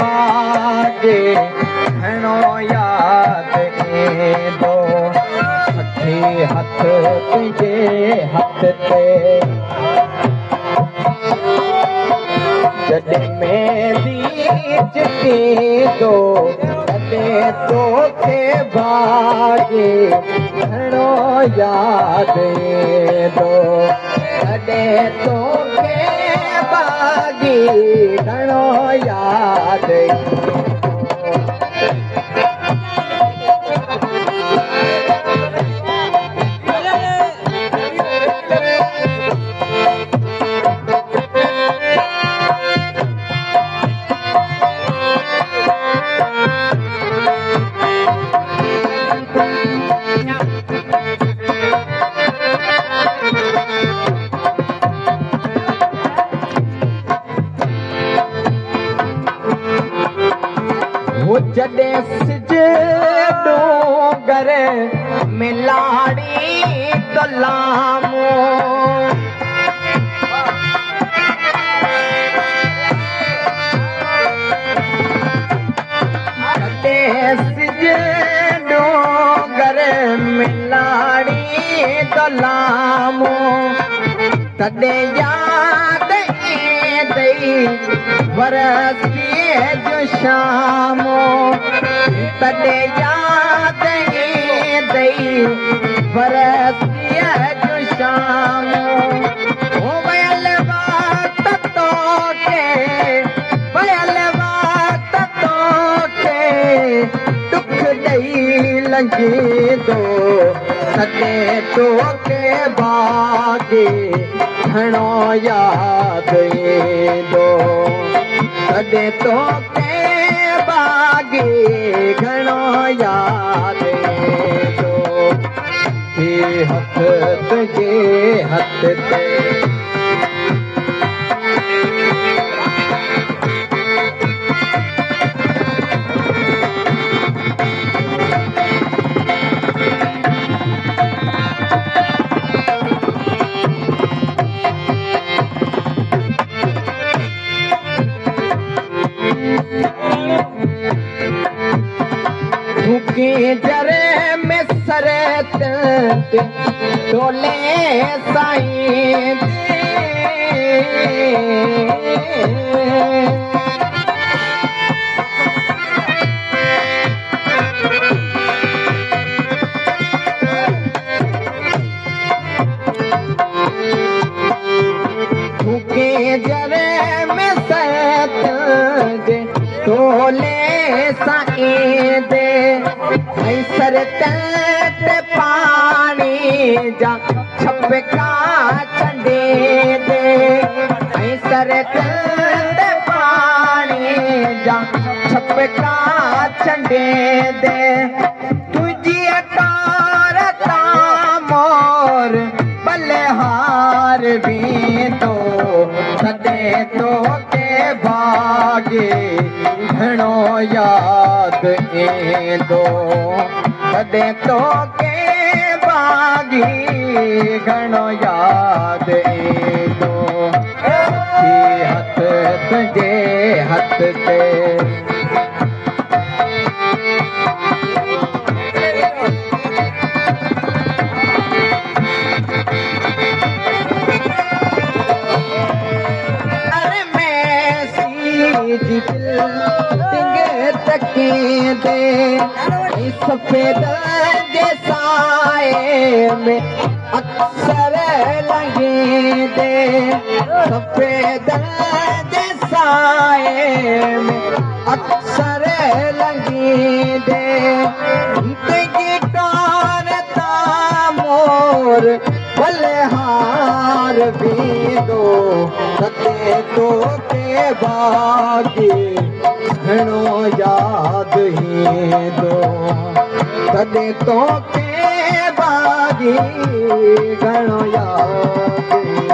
बागे घणो याद ईंदो सखी हथ तुंहिंजे हथ ते जॾहिं मेंदी चिटींदो तॾहिं तोखे बागे घणो याद ईंदो तॾहिं तोखे बागी घणो याद जॾहिं सिज डूंगर में लाड़ी गुलामो जॾहिं सिज डूंगर में लाड़ी गुलामो तॾहिं याद ईंदई बरसीअ जो शामो तॾहिं याद ईंदई बरसीअ जो शामो ओ वयल वक्त तोखे वयल वक्त तोखे दुख ॾेई लंघींदो तॾहिं तोखे बागे घणो याद ईंदो तॾहिं तोखे बागे घणो याद ईंदो हे हथ तुंहिंजे हथ ते जरे में सरत डोले साईं जरे में सरत डोले साईं दे सरत पानी जा छपका चंडे दे सरत पानी जा छपका चंडे दे तुझी अटार मोर बलिहार भी तो तॾहिं तोखे बागे घणो याद ईंदो तॾहिं तोखे बागी घणो याद ईंदो हथ तुंहिंजे हथ ते तकींदे सफ़ेद जे साए में अक्सर लॻींदे सफ़ेद जे साए में अक्सर लॻींदे तुंहिंजी टार तां मोर बलिहार बींदो तॾहिं तोखे बागे घणो याद ईंदो तॾहिं तोखे बागी घणो याद